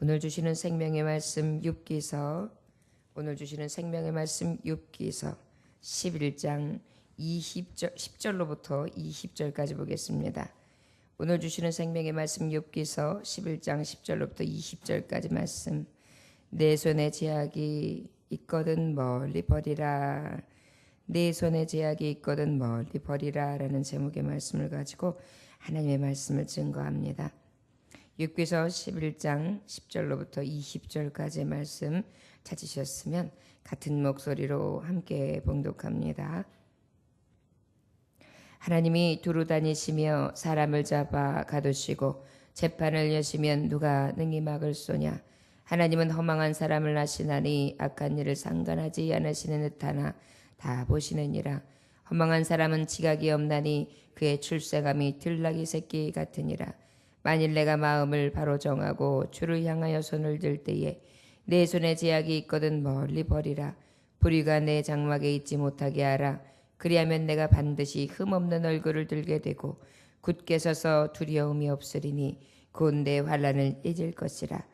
오늘 주시는 생명의 말씀 욥기서 오늘 주시는 생명의 말씀 욥기서 11장 10절로부터 20절까지 보겠습니다. 오늘 주시는 생명의 말씀 욥기서 11장 10절로부터 20절까지 말씀. 내 손에 제약이 있거든 멀리 버리라. 내 손에 제약이 있거든 멀리 버리라 라는 제목의 말씀을 가지고 하나님의 말씀을 증거합니다. 욥기서 11장 10절로부터 20절까지의 말씀 찾으셨으면 같은 목소리로 함께 봉독합니다. 하나님이 두루 다니시며 사람을 잡아 가두시고 재판을 여시면 누가 능히 막을 소냐. 하나님은 허망한 사람을 아시나니 악한 일을 상관하지 않으시는 듯하나 다 보시느니라. 허망한 사람은 지각이 없나니 그의 출세감이 들나귀 새끼 같으니라. 만일 내가 마음을 바로 정하고 주를 향하여 손을 들 때에 내 손에 제약이 있거든 멀리 버리라. 불의가 내 장막에 있지 못하게 하라. 그리하면 내가 반드시 흠없는 얼굴을 들게 되고 굳게 서서 두려움이 없으리니 곧 내 환난을 잊을 것이라.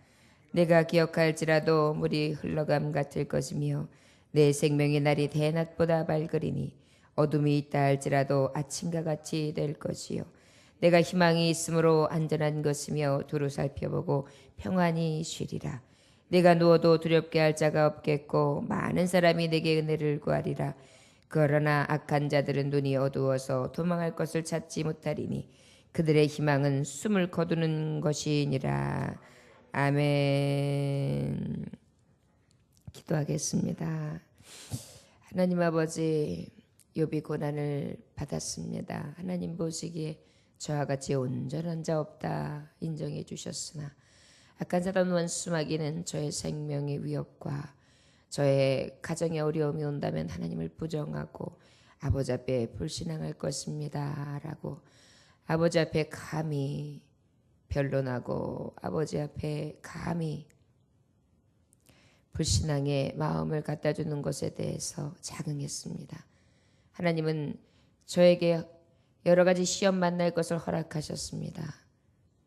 내가 기억할지라도 물이 흘러감 같을 것이며 내 생명의 날이 대낮보다 밝으리니 어둠이 있다 할지라도 아침과 같이 될 것이요. 내가 희망이 있으므로 안전한 것이며 두루 살펴보고 평안히 쉬리라. 내가 누워도 두렵게 할 자가 없겠고 많은 사람이 내게 은혜를 구하리라. 그러나 악한 자들은 눈이 어두워서 도망할 것을 찾지 못하리니 그들의 희망은 숨을 거두는 것이니라. 아멘. 기도하겠습니다. 하나님 아버지, 욥이 고난을 받았습니다. 하나님 보시기에 저와 같이 온전한 자 없다 인정해 주셨으나 악한 사단 원수마귀는 저의 생명의 위협과 저의 가정에 어려움이 온다면 하나님을 부정하고 아버지 앞에 불신앙할 것입니다 라고 아버지 앞에 감히 변론하고 아버지 앞에 감히 불신앙의 마음을 갖다 주는 것에 대해서 자긍했습니다. 하나님은 저에게 여러 가지 시험 만날 것을 허락하셨습니다.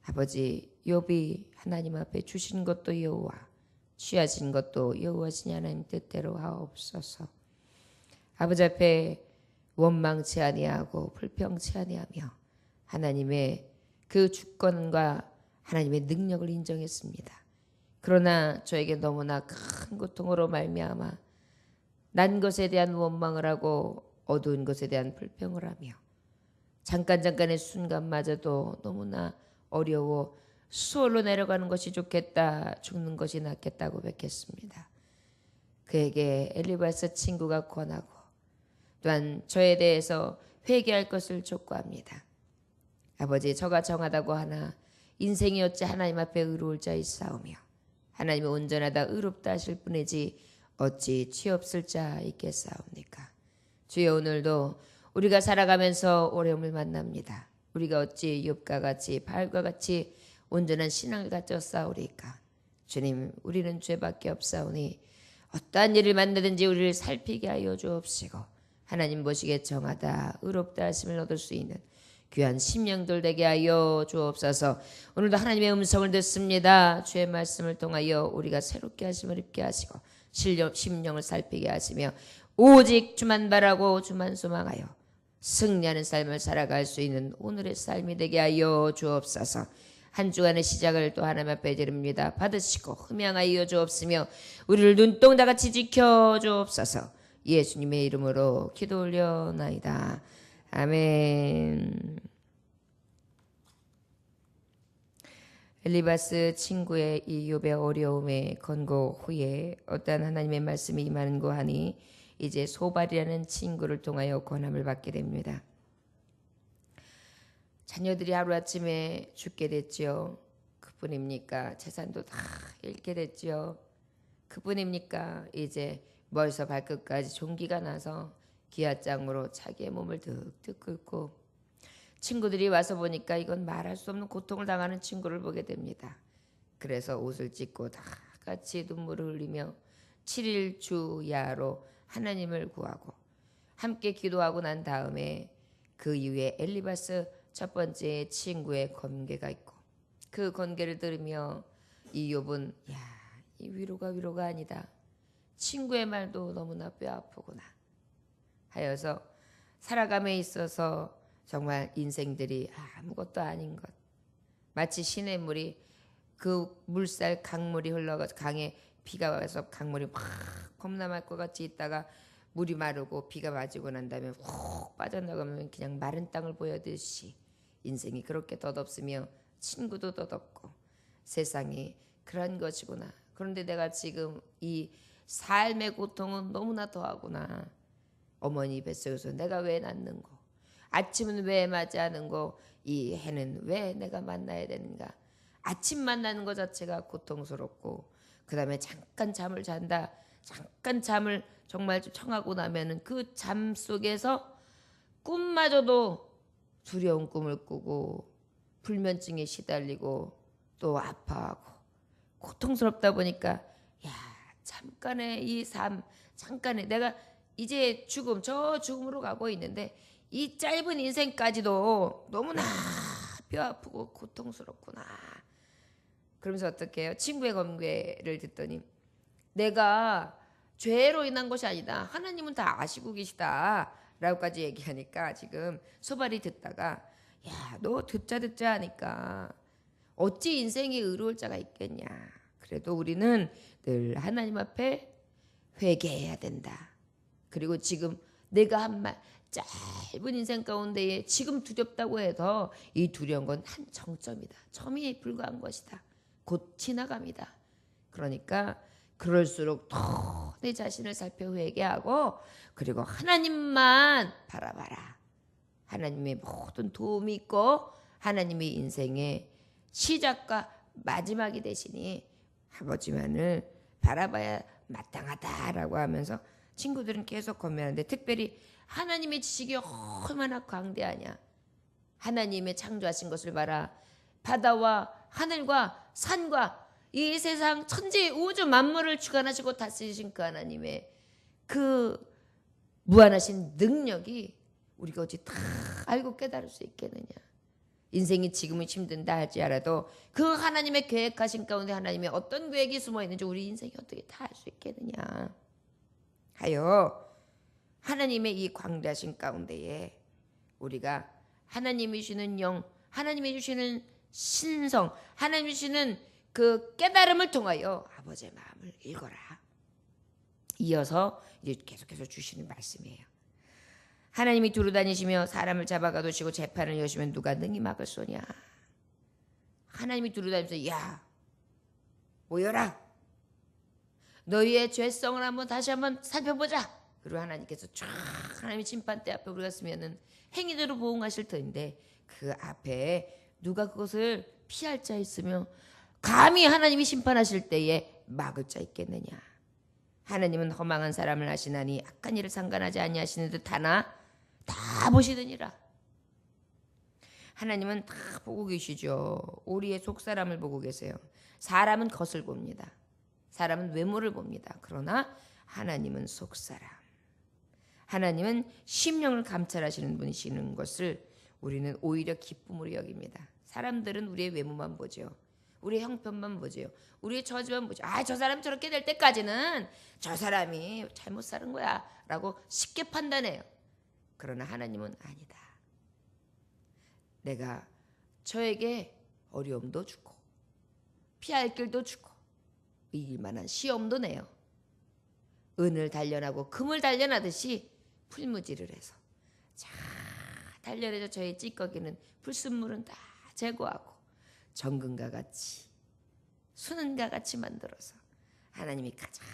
아버지, 욥이 하나님 앞에 주신 것도 여호와, 취하신 것도 여호와시니 하나님 뜻대로 하옵소서. 아버지 앞에 원망치 아니하고 불평치 아니하며 하나님의 그 주권과 하나님의 능력을 인정했습니다. 그러나 저에게 너무나 큰 고통으로 말미암아 난 것에 대한 원망을 하고 어두운 것에 대한 불평을 하며 잠깐의 순간마저도 너무나 어려워 수월로 내려가는 것이 좋겠다, 죽는 것이 낫겠다고 백했습니다. 그에게 엘리바스 친구가 권하고 또한 저에 대해서 회개할 것을 촉구합니다. 아버지, 저가 정하다고 하나 인생이 어찌 하나님 앞에 의로울 자 있사오며 하나님이 온전하다 의롭다 하실 뿐이지 어찌 죄 없을 자 있겠사옵니까? 주여, 오늘도 우리가 살아가면서 어려움을 만납니다. 우리가 어찌 욥과 같이 바알과 같이 온전한 신앙을 가졌사오리까? 주님, 우리는 죄밖에 없사오니 어떠한 일을 만나든지 우리를 살피게 하여 주옵시고 하나님 보시기에 정하다 의롭다 하심을 얻을 수 있는 귀한 심령들 되게 하여 주옵소서. 오늘도 하나님의 음성을 듣습니다. 주의 말씀을 통하여 우리가 새롭게 하심을 입게 하시고 심령을 살피게 하시며 오직 주만 바라고 주만 소망하여 승리하는 삶을 살아갈 수 있는 오늘의 삶이 되게 하여 주옵소서. 한 주간의 시작을 또 하나님 앞에 드립니다. 받으시고 흠양하여 주옵시며 우리를 눈동자같이 지켜 주옵소서. 예수님의 이름으로 기도 올려나이다. 아멘. 엘리바스 친구의 이 욥의 어려움의 권고 후에 어떠한 하나님의 말씀이 임하는고 하니 이제 소발이라는 친구를 통하여 권함을 받게 됩니다. 자녀들이 하루아침에 죽게 됐지요. 그뿐입니까? 재산도 다 잃게 됐지요. 그뿐입니까? 이제 머리서 발끝까지 종기가 나서 기아장으로 자기의 몸을 득득 긁고 친구들이 와서 보니까 이건 말할 수 없는 고통을 당하는 친구를 보게 됩니다. 그래서 옷을 찢고 다 같이 눈물을 흘리며 7일 주야로 하나님을 구하고 함께 기도하고 난 다음에 그 이후에 엘리바스 첫 번째 친구의 권계가 있고 그 권계를 들으며 이 욥은 이 위로가 아니다. 친구의 말도 너무나 뼈 아프구나 하여서 살아감에 있어서 정말 인생들이 아무것도 아닌 것. 마치 시냇물이 그 물살 강물이 흘러가서 강에 비가 와서 강물이 막 범람할 것 같이 있다가 물이 마르고 비가 맞고 난 다음에 훅 빠져나가면 그냥 마른 땅을 보여듯이 인생이 그렇게 덧없으며 친구도 덧없고 세상이 그런 것이구나. 그런데 내가 지금 이 삶의 고통은 너무나 더하구나. 어머니 뱃속에서 내가 왜 낳는고, 아침은 왜 맞이하는고, 이 해는 왜 내가 만나야 되는가. 아침 만나는 것 자체가 고통스럽고 그 다음에 잠깐 잠을 잔다. 잠깐 잠을 정말 좀 청하고 나면은 그 잠 속에서 꿈마저도 두려운 꿈을 꾸고 불면증에 시달리고 또 아파하고 고통스럽다 보니까 잠깐의 이 삶, 잠깐의 내가 이제 죽음, 저 죽음으로 가고 있는데 이 짧은 인생까지도 너무나 뼈 아프고 고통스럽구나. 그러면서 어떻게 해요? 친구의 검괴를 듣더니 내가 죄로 인한 것이 아니다. 하나님은 다 아시고 계시다. 라고까지 얘기하니까 지금 소발이 듣다가 너 듣자 하니까 어찌 인생이 의로울 자가 있겠냐. 그래도 우리는 늘 하나님 앞에 회개해야 된다. 그리고 지금 내가 한 말 짧은 인생 가운데에 지금 두렵다고 해서 이 두려운 건 한 정점이다. 점에 불과한 것이다. 곧 지나갑니다. 그러니까 그럴수록 더 내 자신을 살펴 회개하고 그리고 하나님만 바라봐라. 하나님의 모든 도움이 있고 하나님의 인생의 시작과 마지막이 되시니 아버지만을 바라봐야 마땅하다라고 하면서 친구들은 계속 건면하는데 특별히 하나님의 지식이 얼마나 광대하냐. 하나님의 창조하신 것을 봐라. 바다와 하늘과 산과 이 세상 천지 우주 만물을 주관하시고 다스리신 그 하나님의 그 무한하신 능력이 우리가 어찌 다 알고 깨달을 수 있겠느냐. 인생이 지금은 힘든다 할지라도 그 하나님의 계획하신 가운데 하나님의 어떤 계획이 숨어 있는지 우리 인생이 어떻게 다 알 수 있겠느냐 하여 하나님의 이 광대하신 가운데에 우리가 하나님이 주시는 영, 하나님이 주시는 신성, 하나님이 주시는 그 깨달음을 통하여 아버지의 마음을 읽어라. 이어서 이제 계속해서 주시는 말씀이에요. 하나님이 두루 다니시며 사람을 잡아가 두시고 재판을 여시면 누가 능히 막을소냐. 하나님이 두루 다니면서 모여라. 너희의 죄성을 다시 한번 살펴보자. 그리고 하나님께서 쫙 하나님의 심판대 앞에 우리가 서면은 행위대로 보응하실 터인데 그 앞에 누가 그것을 피할 자 있으며 감히 하나님이 심판하실 때에 막을 자 있겠느냐. 하나님은 허망한 사람을 하시나니 악한 일을 상관하지 아니하시는 듯 하나 다 보시느니라. 하나님은 다 보고 계시죠. 우리의 속사람을 보고 계세요. 사람은 겉을 봅니다. 사람은 외모를 봅니다. 그러나 하나님은 속사람. 하나님은 심령을 감찰하시는 분이시는 것을 우리는 오히려 기쁨으로 여깁니다. 사람들은 우리의 외모만 보죠. 우리의 형편만 보죠. 우리의 처지만 보죠. 저 사람이 저렇게 될 때까지는 저 사람이 잘못 사는 거야 라고 쉽게 판단해요. 그러나 하나님은 아니다. 내가 저에게 어려움도 주고 피할 길도 주고 이길만한 시험도 내요. 은을 단련하고 금을 단련하듯이 풀무지를 해서 자 단련해서 저의 찌꺼기는 불순물은 다 제거하고 정금과 같이 수는과 같이 만들어서 하나님이 가장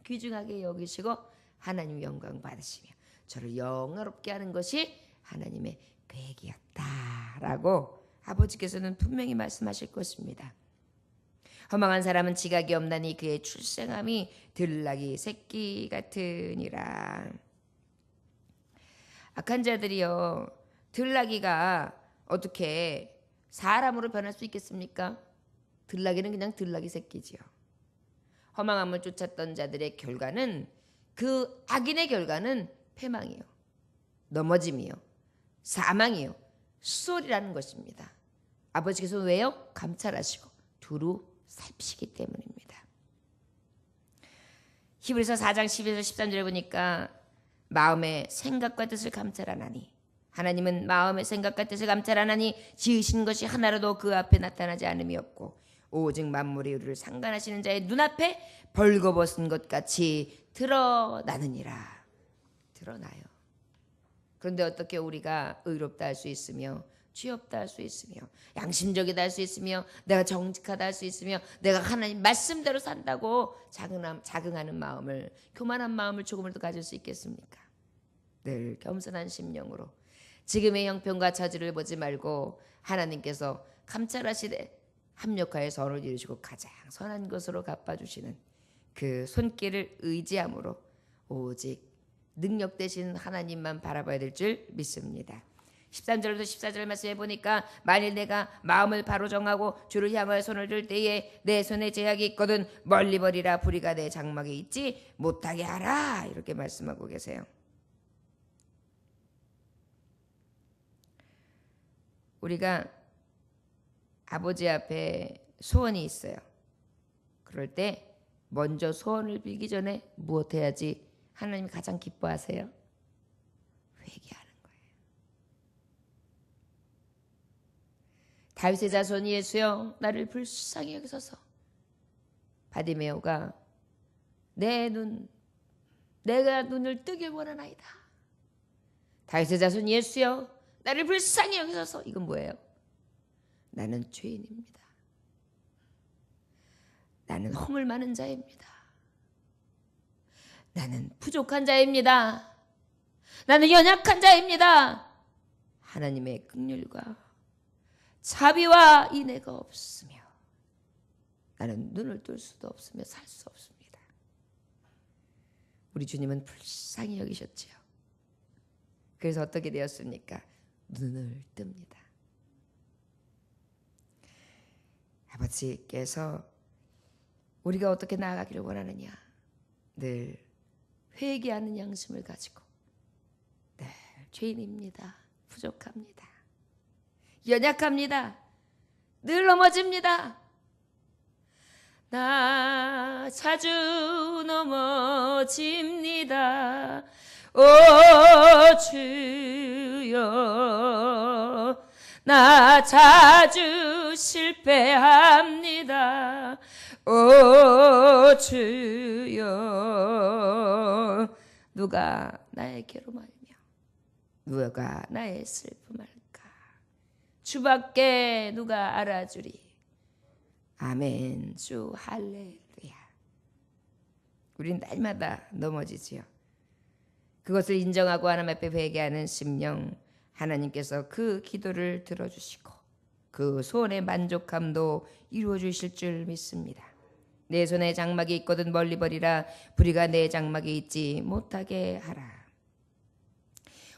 귀중하게 여기시고 하나님 영광 받으시며 저를 영화롭게 하는 것이 하나님의 계획이었다라고 아버지께서는 분명히 말씀하실 것입니다. 허망한 사람은 지각이 없나니 그의 출생함이 들나귀 새끼 같으니라. 악한 자들이요, 들나귀가 어떻게 사람으로 변할 수 있겠습니까? 들나귀는 그냥 들나귀 새끼지요. 허망함을 쫓았던 자들의 결과는 그 악인의 결과는 패망이요, 넘어짐이요, 사망이요, 수월이라는 것입니다. 아버지께서 왜요? 감찰하시고 두루 살피시기 때문입니다. 히브리서 4장 12절 13절에 보니까 마음의 생각과 뜻을 감찰하나니, 하나님은 마음의 생각과 뜻을 감찰하나니 지으신 것이 하나라도 그 앞에 나타나지 않음이 없고 오직 만물의 우리를 상관하시는 자의 눈앞에 벌거벗은 것 같이 드러나느니라. 드러나요. 그런데 어떻게 우리가 의롭다 할 수 있으며 죄 없다 할 수 있으며 양심적이다 할 수 있으며 내가 정직하다 할 수 있으며 내가 하나님 말씀대로 산다고 자긍하는 마음을, 교만한 마음을 조금이라도 가질 수 있겠습니까? 늘 겸손한 심령으로 지금의 형편과 처지를 보지 말고 하나님께서 감찰하시되 합력하여 선을 이루시고 가장 선한 것으로 갚아주시는 그 손길을 의지함으로 오직 능력 되신 하나님만 바라봐야 될 줄 믿습니다. 13절부터 14절 말씀해 보니까 만일 내가 마음을 바로 정하고 주를 향하여 손을 들 때에 내 손에 제약이 있거든 멀리 버리라. 불의가 내 장막에 있지 못하게 하라. 이렇게 말씀하고 계세요. 우리가 아버지 앞에 소원이 있어요. 그럴 때 먼저 소원을 빌기 전에 무엇 해야지 하나님이 가장 기뻐하세요? 회개하는 거예요. 다윗의 자손 예수여 나를 불쌍히 여기소서. 바디메오가 내가 눈을 뜨길 원하나이다. 다윗의 자손 예수여 나를 불쌍히 여기소서. 이건 뭐예요? 나는 죄인입니다. 나는 허물 많은 자입니다. 나는 부족한 자입니다. 나는 연약한 자입니다. 하나님의 긍휼과 자비와 인애가 없으며 나는 눈을 뜰 수도 없으며 살 수 없습니다. 우리 주님은 불쌍히 여기셨지요. 그래서 어떻게 되었습니까? 눈을 뜹니다. 아버지께서 우리가 어떻게 나아가기를 원하느냐? 늘 회개하는 양심을 가지고 늘 죄인입니다. 부족합니다. 연약합니다. 늘 넘어집니다. 나 자주 넘어집니다. 오 주여 나 자주 실패합니다. 오 주여 누가 나에게로 말며 누가 나의 슬픔할까? 주밖에 누가 알아주리. 아멘. 주 할렐루야. 우린 날마다 넘어지지요. 그것을 인정하고 하나님 앞에 회개하는 심령, 하나님께서 그 기도를 들어주시고 그 소원의 만족함도 이루어 주실 줄 믿습니다. 내 손에 장막이 있거든 멀리 버리라. 불의가 내 장막에 있지 못하게 하라.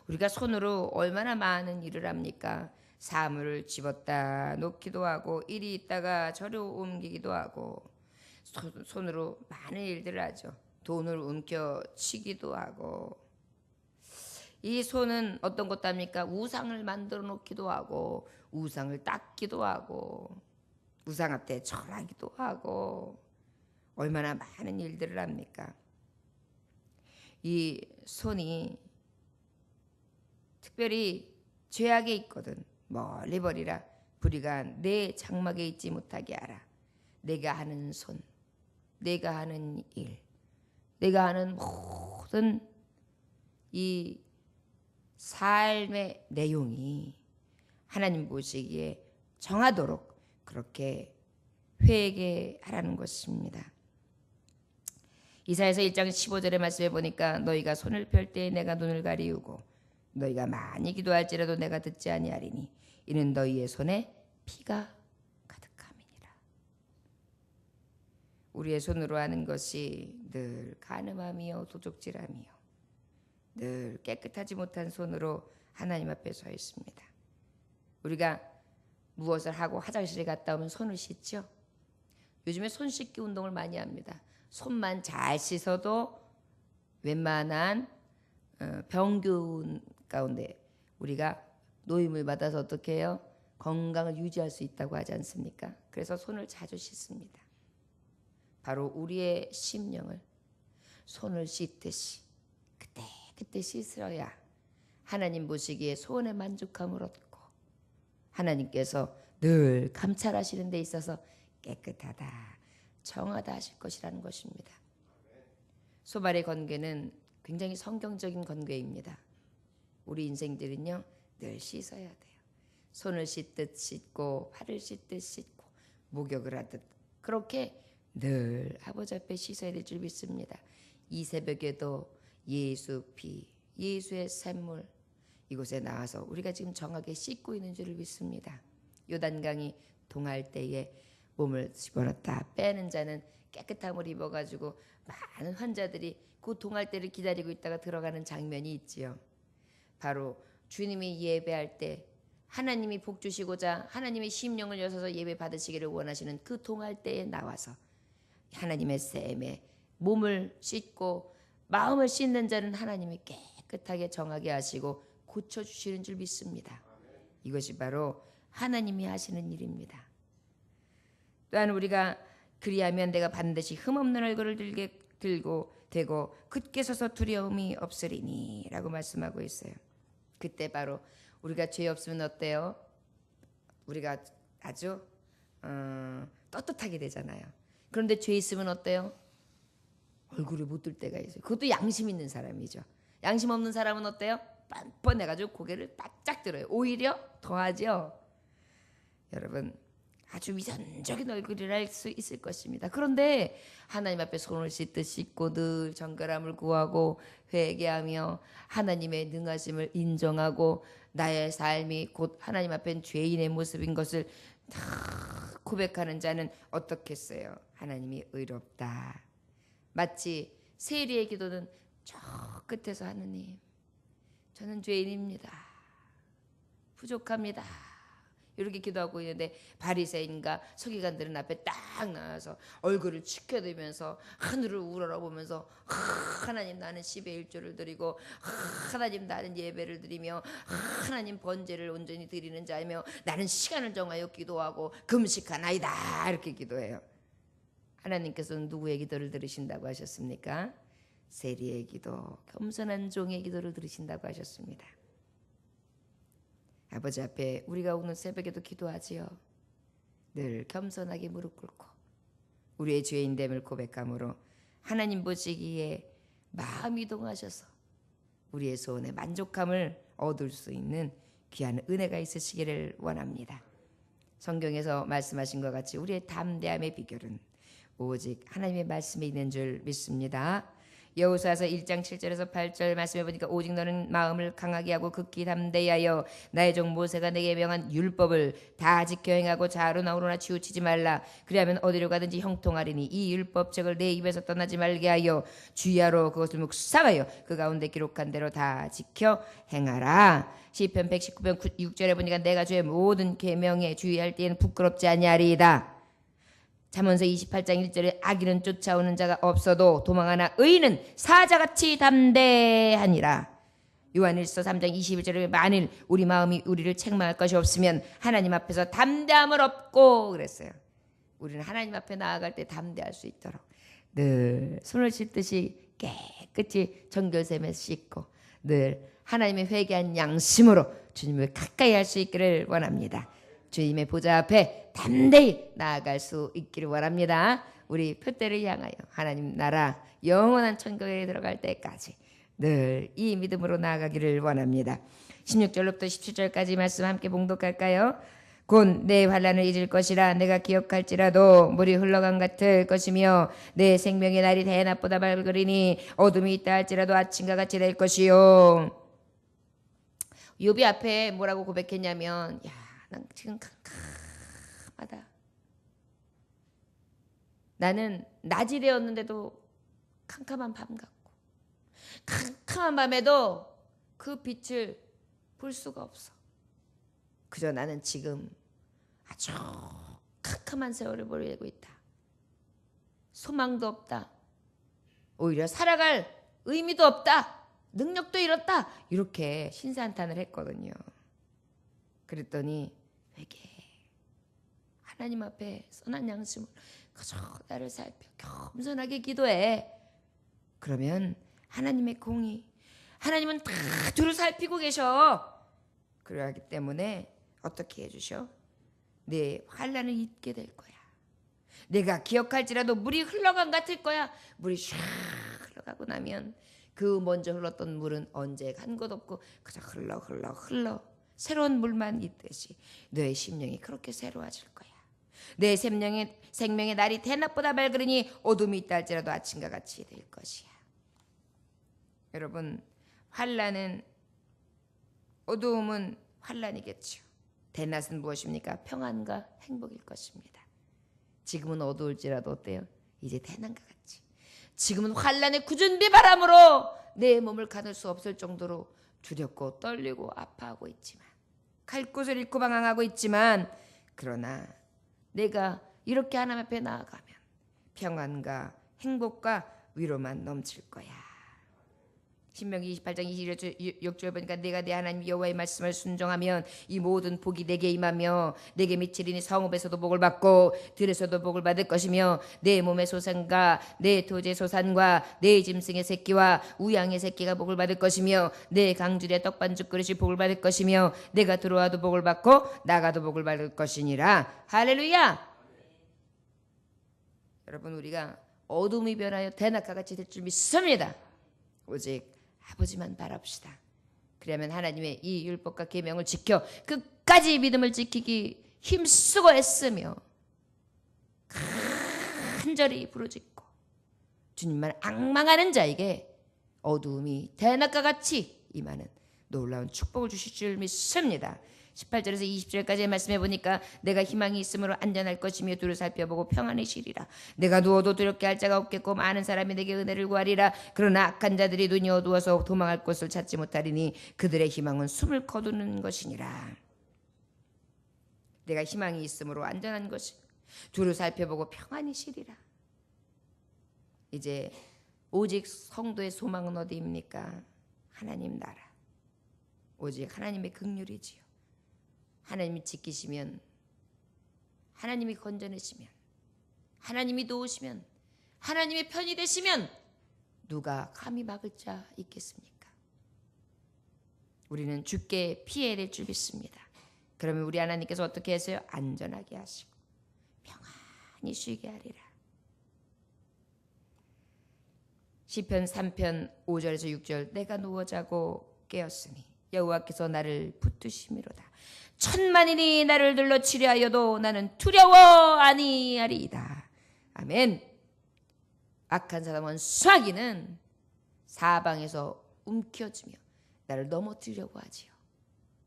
우리가 손으로 얼마나 많은 일을 합니까? 사물을 집었다 놓기도 하고 이리 있다가 저리 옮기기도 하고 손으로 많은 일들을 하죠. 돈을 움켜쥐기도 하고 이 손은 어떤 것도 합니까? 우상을 만들어 놓기도 하고 우상을 닦기도 하고 우상 앞에 절하기도 하고 얼마나 많은 일들을 합니까? 이 손이 특별히 죄악에 있거든 멀리 버리라. 불의가 내 장막에 있지 못하게 하라. 내가 하는 손, 내가 하는 일, 내가 하는 모든 이 삶의 내용이 하나님 보시기에 정하도록 그렇게 회개하라는 것입니다. 이사야서 1장 15절의 말씀에 보니까 너희가 손을 펼 때에 내가 눈을 가리우고 너희가 많이 기도할지라도 내가 듣지 아니하리니 이는 너희의 손에 피가 가득함이니라. 우리의 손으로 하는 것이 늘 간음함이요 도적질함이요 늘 깨끗하지 못한 손으로 하나님 앞에 서 있습니다. 우리가 무엇을 하고 화장실에 갔다 오면 손을 씻죠. 요즘에 손 씻기 운동을 많이 합니다. 손만 잘 씻어도 웬만한 병균 가운데 우리가 노임을 받아서 어떻게 해요? 건강을 유지할 수 있다고 하지 않습니까? 그래서 손을 자주 씻습니다. 바로 우리의 심령을 손을 씻듯이 그때 씻어야 하나님 보시기에 소원의 만족함을 얻고 하나님께서 늘 감찰하시는 데 있어서 깨끗하다, 정하다 하실 것이라는 것입니다. 소발의 건괴는 굉장히 성경적인 건괴입니다. 우리 인생들은요 늘 씻어야 돼요. 손을 씻듯 씻고 팔을 씻듯 씻고 목욕을 하듯 그렇게 늘 아버지 앞에 씻어야 될 줄 믿습니다. 이 새벽에도 예수 피, 예수의 샘물 이곳에 나와서 우리가 지금 정하게 씻고 있는 줄을 믿습니다. 요단강이 동할 때에 몸을 집어넣다 빼는 자는 깨끗함을 입어가지고 많은 환자들이 그 동할 때를 기다리고 있다가 들어가는 장면이 있지요. 바로 주님이 예배할 때 하나님이 복 주시고자 하나님의 심령을 여셔서 예배 받으시기를 원하시는 그 동할 때에 나와서 하나님의 샘에 몸을 씻고 마음을 씻는 자는 하나님이 깨끗하게 정하게 하시고 고쳐주시는 줄 믿습니다. 이것이 바로 하나님이 하시는 일입니다. 또한 우리가 그리하면 내가 반드시 흠없는 얼굴을 들고 되고 굳게 서서 두려움이 없으리니 라고 말씀하고 있어요. 그때 바로 우리가 죄 없으면 어때요? 우리가 아주 떳떳하게 되잖아요. 그런데 죄 있으면 어때요? 얼굴을 못 들 때가 있어요. 그것도 양심 있는 사람이죠. 양심 없는 사람은 어때요? 뻔뻔해가지고 고개를 바짝 들어요. 오히려 더하죠. 여러분 아주 위선적인 얼굴이라 할 수 있을 것입니다. 그런데 하나님 앞에 손을 씻듯 씻고 늘 정결함을 구하고 회개하며 하나님의 능하심을 인정하고 나의 삶이 곧 하나님 앞엔 죄인의 모습인 것을 다 고백하는 자는 어떻겠어요? 하나님이 의롭다. 마치 세리의 기도는 저 끝에서 하느님 저는 죄인입니다. 부족합니다. 이렇게 기도하고 있는데 바리새인과 서기관들은 앞에 딱 나와서 얼굴을 치켜대면서 하늘을 우러러보면서 하나님 나는 10의 1조를 드리고 하나님 나는 예배를 드리며 하나님 번제를 온전히 드리는 자이며 나는 시간을 정하여 기도하고 금식하나이다 이렇게 기도해요. 하나님께서는 누구의 기도를 들으신다고 하셨습니까? 세리의 기도, 겸손한 종의 기도를 들으신다고 하셨습니다. 아버지 앞에 우리가 오늘 새벽에도 기도하지요. 늘 겸손하게 무릎 꿇고 우리의 죄인됨을 고백함으로 하나님 보시기에 마음이 동하셔서 우리의 소원에 만족함을 얻을 수 있는 귀한 은혜가 있으시기를 원합니다. 성경에서 말씀하신 것 같이 우리의 담대함의 비결은 오직 하나님의 말씀에 있는 줄 믿습니다. 여호수아서 1장 7절에서 8절 말씀해 보니까 오직 너는 마음을 강하게 하고 극히 담대히 하여 나의 종 모세가 내게 명한 율법을 다 지켜 행하고 좌로나 우로나 치우치지 말라. 그리하면 어디로 가든지 형통하리니 이 율법책을 내 입에서 떠나지 말게 하여 주야로 그것을 묵상하여 그 가운데 기록한 대로 다 지켜 행하라. 시편 119편 6절에 보니까 내가 주의 모든 계명에 주의할 때에는 부끄럽지 아니하리이다. 잠언서 28장 1절에 악인은 쫓아오는 자가 없어도 도망하나 의인은 사자같이 담대하니라. 요한일서 3장 21절에 만일 우리 마음이 우리를 책망할 것이 없으면 하나님 앞에서 담대함을 얻고 그랬어요. 우리는 하나님 앞에 나아갈 때 담대할 수 있도록 늘 손을 씻듯이 깨끗이 정결샘에 씻고 늘 하나님의 회개한 양심으로 주님을 가까이 할 수 있기를 원합니다. 주님의 보좌 앞에 담대히 나아갈 수 있기를 원합니다. 우리 표대를 향하여 하나님 나라 영원한 천국에 들어갈 때까지 늘 이 믿음으로 나아가기를 원합니다. 16절로부터 17절까지 말씀 함께 봉독할까요? 곧 내 환난을 잊을 것이라. 내가 기억할지라도 물이 흘러간 같을 것이며 내 생명의 날이 대낮보다 밝으리니 어둠이 있다 할지라도 아침과 같이 될 것이요. 욥이 앞에 뭐라고 고백했냐면 난 지금 캄캄하다. 나는 낮이 되었는데도 캄캄한 밤 같고 캄캄한 밤에도 그 빛을 볼 수가 없어. 그저 나는 지금 아주 캄캄한 세월을 보내고 있다. 소망도 없다. 오히려 살아갈 의미도 없다. 능력도 잃었다. 이렇게 신세한탄을 했거든요. 그랬더니 회개. 하나님 앞에 선한 양심으로 그저 나를 살펴 겸손하게 기도해. 그러면 하나님의 공의, 하나님은 다 두루 살피고 계셔. 그러기 때문에 어떻게 해주셔? 내 환난을 잊게 될 거야. 내가 기억할지라도 물이 흘러간 같을 거야. 물이 샥 흘러가고 나면 그 먼저 흘렀던 물은 언제 간 것 없고 그저 흘러 새로운 물만 있듯이 너의 심령이 그렇게 새로워질 거야. 내 생명의 날이 대낮보다 밝으니 어둠이 있다 할지라도 아침과 같이 될 것이야. 여러분, 환난은, 어두움은 환난이겠죠. 대낮은 무엇입니까? 평안과 행복일 것입니다. 지금은 어두울지라도 어때요? 이제 대낮과 같이. 지금은 환난의 굳은 비바람으로 내 몸을 가눌 수 없을 정도로 두렵고 떨리고 아파하고 있지만, 갈 곳을 잃고 방황하고 있지만, 그러나 내가 이렇게 하나님 앞에 나아가면 평안과 행복과 위로만 넘칠 거야. 신명기 28장 26절 보니까 내가 내 하나님 여호와의 말씀을 순종하면 이 모든 복이 내게 임하며 내게 미치리니 성읍에서도 복을 받고 들에서도 복을 받을 것이며 내 몸의 소산과 내 토지의 소산과 내 짐승의 새끼와 우양의 새끼가 복을 받을 것이며 내 강줄의 떡반죽 그릇이 복을 받을 것이며 내가 들어와도 복을 받고 나가도 복을 받을 것이니라. 할렐루야. 여러분, 우리가 어둠이 변하여 대낮과 같이 될 줄 믿습니다. 오직 아버지만 바랍시다. 그러면 하나님의 이 율법과 계명을 지켜 끝까지 믿음을 지키기 힘쓰고 애쓰며 간절히 부르짖고 주님만 앙망하는 자에게 어두움이 대낮과 같이 임하는 놀라운 축복을 주실 줄 믿습니다. 18절에서 20절까지 말씀해 보니까 내가 희망이 있으므로 안전할 것이며 두루 살펴보고 평안히 쉬리라. 내가 누워도 두렵게 할 자가 없겠고 많은 사람이 내게 은혜를 구하리라. 그러나 악한 자들이 눈이 어두워서 도망할 곳을 찾지 못하리니 그들의 희망은 숨을 거두는 것이니라. 내가 희망이 있으므로 안전한 것이 두루 살펴보고 평안히 쉬리라. 이제 오직 성도의 소망은 어디입니까? 하나님 나라. 오직 하나님의 긍휼이지요. 하나님이 지키시면, 하나님이 건져내시면, 하나님이 도우시면, 하나님의 편이 되시면 누가 감히 막을 자 있겠습니까? 우리는 주께 피해야 될 줄 믿습니다. 그러면 우리 하나님께서 어떻게 하세요? 안전하게 하시고 평안히 쉬게 하리라. 시편 3편 5절에서 6절 내가 누워 자고 깨었으니 여호와께서 나를 붙드심이로다. 천만인이 나를 둘러치려 하여도 나는 두려워 아니하리이다. 아멘. 악한 사람은 수하기는 사방에서 움켜쥐며 나를 넘어뜨리려고 하지요.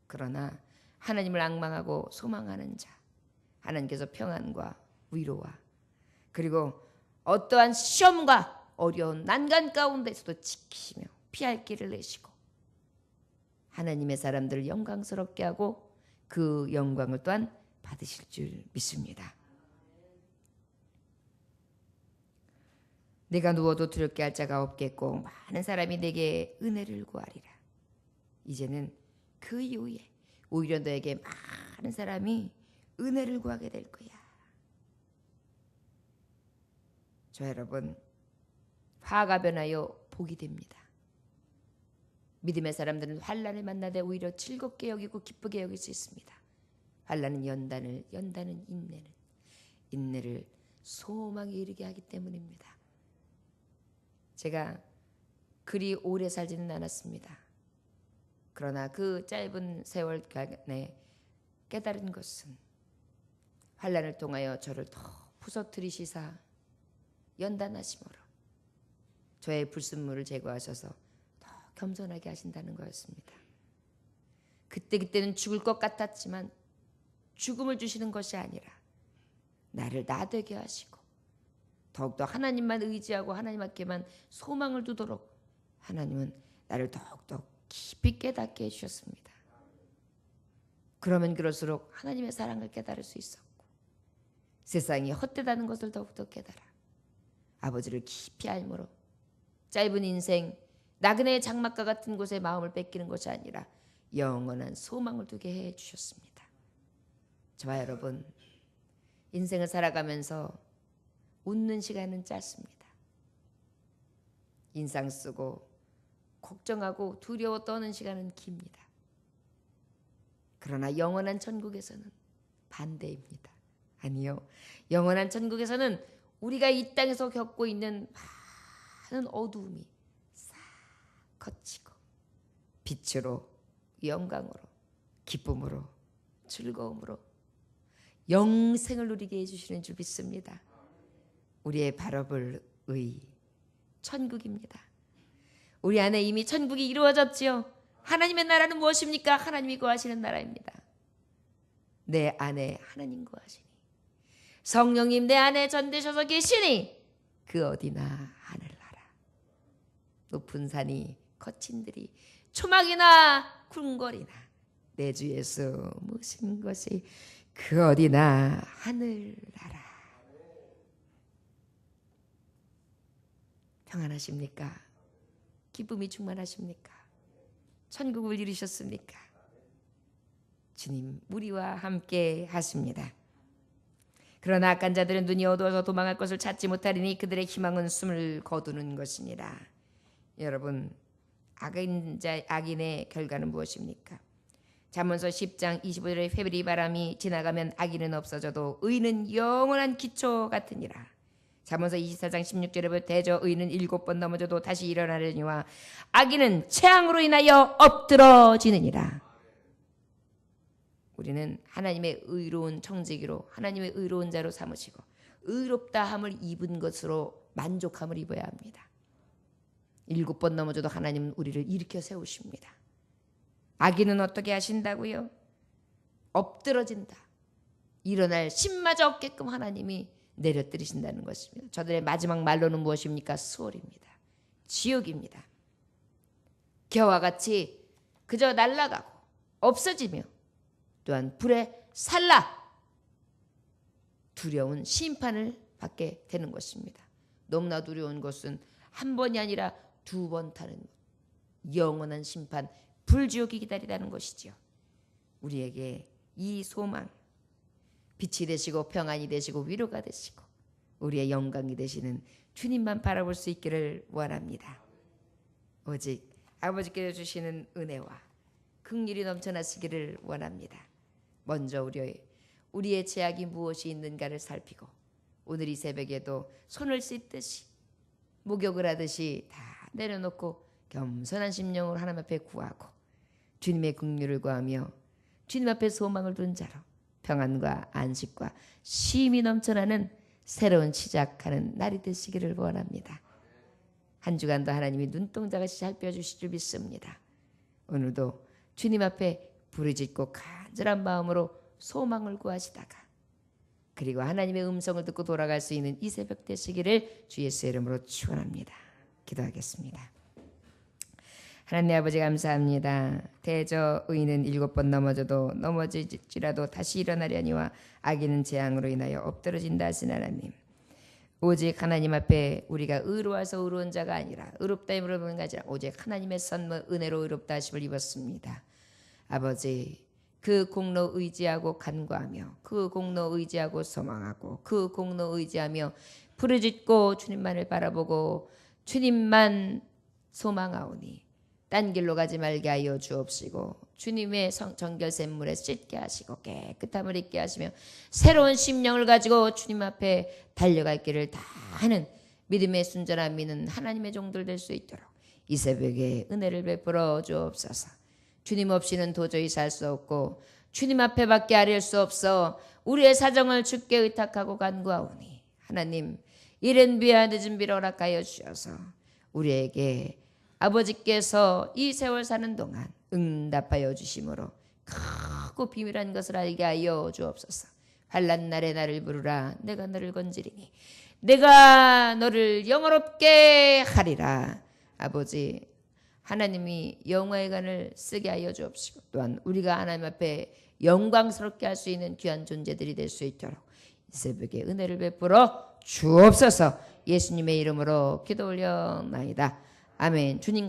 그러나 하나님을 앙망하고 소망하는 자, 하나님께서 평안과 위로와 그리고 어떠한 시험과 어려운 난간 가운데서도 지키시며 피할 길을 내시고 하나님의 사람들을 영광스럽게 하고 그 영광을 또한 받으실 줄 믿습니다. 내가 누워도 두렵게 할 자가 없겠고 많은 사람이 내게 은혜를 구하리라. 이제는 그 이후에 오히려 너에게 많은 사람이 은혜를 구하게 될 거야. 저 여러분, 화가 변하여 복이 됩니다. 믿음의 사람들은 환난을 만나되 오히려 즐겁게 여기고 기쁘게 여길 수 있습니다. 환난은 연단은 인내를 소망에 이르게 하기 때문입니다. 제가 그리 오래 살지는 않았습니다. 그러나 그 짧은 세월간에 깨달은 것은 환난을 통하여 저를 더 부서뜨리시사 연단하심으로 저의 불순물을 제거하셔서 더 겸손하게 하신다는 거였습니다. 그때는 죽을 것 같았지만 죽음을 주시는 것이 아니라 나를 나 되게 하시고 더욱더 하나님만 의지하고 하나님께만 소망을 두도록 하나님은 나를 더욱더 깊이 깨닫게 해주셨습니다. 그러면 그럴수록 하나님의 사랑을 깨달을 수 있었고 세상이 헛되다는 것을 더욱더 깨달아 아버지를 깊이 알므로 짧은 인생 나그네의 장막과 같은 곳에 마음을 뺏기는 것이 아니라 영원한 소망을 두게 해주셨습니다. 저와 여러분, 인생을 살아가면서 웃는 시간은 짧습니다. 인상 쓰고 걱정하고 두려워 떠는 시간은 깁니다. 그러나 영원한 천국에서는 반대입니다. 아니요. 영원한 천국에서는 우리가 이 땅에서 겪고 있는 많은 어두움이 싹 거치고 빛으로, 영광으로, 기쁨으로, 즐거움으로 영생을 누리게 해주시는 줄 믿습니다. 우리의 바라볼 의 천국입니다. 우리 안에 이미 천국이 이루어졌지요. 하나님의 나라는 무엇입니까? 하나님이 거하시는 나라입니다. 내 안에 하나님 거하시니, 성령님 내 안에 전되셔서 계시니 그 어디나 하늘나라. 높은 산이 거친 들이 초막이나 궁궐이나 내 주 예수 모신 것이 그 어디나 하늘나라. 평안하십니까? 기쁨이 충만하십니까? 천국을 이루셨습니까? 주님 우리와 함께 하십니다. 그러나 악한 자들은 눈이 어두워서 도망할 것을 찾지 못하리니 그들의 희망은 숨을 거두는 것이니라. 여러분, 악인의 결과는 무엇입니까? 잠언서 10장 25절에 회오리 바람이 지나가면 악인은 없어져도 의는 영원한 기초 같으니라. 잠언서 24장 16절에 대저 의는 7번 넘어져도 다시 일어나려니와 악인은 재앙으로 인하여 엎드러지느니라. 우리는 하나님의 의로운 청지기로, 하나님의 의로운 자로 삼으시고 의롭다함을 입은 것으로 만족함을 입어야 합니다. 7번 넘어져도 하나님은 우리를 일으켜 세우십니다. 악인은 어떻게 하신다고요? 엎드러진다. 일어날 힘마저 없게끔 하나님이 내려뜨리신다는 것입니다. 저들의 마지막 말로는 무엇입니까? 수월입니다. 지옥입니다. 겨와 같이 그저 날아가고 없어지며 또한 불에 살라 두려운 심판을 받게 되는 것입니다. 너무나 두려운 것은 한 번이 아니라 2번 타는 영원한 심판, 불지옥이 기다리다는 것이지요. 우리에게 이 소망, 빛이 되시고 평안이 되시고 위로가 되시고 우리의 영광이 되시는 주님만 바라볼 수 있기를 원합니다. 오직 아버지께서 주시는 은혜와 긍휼이 넘쳐나시기를 원합니다. 먼저 우리의 죄악이 무엇이 있는가를 살피고 오늘 이 새벽에도 손을 씻듯이 목욕을 하듯이 다 내려놓고 겸손한 심령으로 하나님 앞에 구하고 주님의 긍휼을 구하며 주님 앞에 소망을 둔 자로 평안과 안식과 쉼이 넘쳐나는 새로운 시작하는 날이 되시기를 원합니다. 한 주간도 하나님이 눈동자같이 살펴주실 줄 믿습니다. 오늘도 주님 앞에 부르짖고 간절한 마음으로 소망을 구하시다가 그리고 하나님의 음성을 듣고 돌아갈 수 있는 이 새벽 되시기를 주 예수의 이름으로 축원합니다. 기도하겠습니다. 하나님 아버지 감사합니다. 대저 의인은 7번 넘어져도 넘어질지라도 다시 일어나려니와 악인은 재앙으로 인하여 엎드러진다 하신 하나님. 오직 하나님 앞에 우리가 의로워서 의로운 자가 아니라 의롭다 힘으로 보는 게 아니라 오직 하나님의 선물 은혜로 의롭다 하심을 입었습니다. 아버지 그 공로 의지하고 간구하며 그 공로 의지하고 소망하고 그 공로 의지하며 부르짖고 주님만을 바라보고 주님만 소망하오니 딴 길로 가지 말게 하여 주옵시고 주님의 정결샘물에 씻게 하시고 깨끗함을 입게 하시며 새로운 심령을 가지고 주님 앞에 달려갈 길을 다 하는 믿음의 순전한 믿는 하나님의 종들 될 수 있도록 이 새벽에 은혜를 베풀어 주옵소서. 주님 없이는 도저히 살 수 없고 주님 앞에밖에 아릴 수 없어 우리의 사정을 주께 의탁하고 간구하오니 하나님 이른 비와 늦은 비를 허락하여 주셔서 우리에게 아버지께서 이 세월 사는 동안 응답하여 주심으로 크고 비밀한 것을 알게 하여 주옵소서. 환난 날에 나를 부르라 내가 너를 건지리니 내가 너를 영화롭게 하리라. 아버지 하나님이 영화의 간을 쓰게 하여 주옵시고 또한 우리가 하나님 앞에 영광스럽게 할 수 있는 귀한 존재들이 될 수 있도록 이 새벽에 은혜를 베풀어 주옵소서. 예수님의 이름으로 기도 올려나이다. 아멘. 주님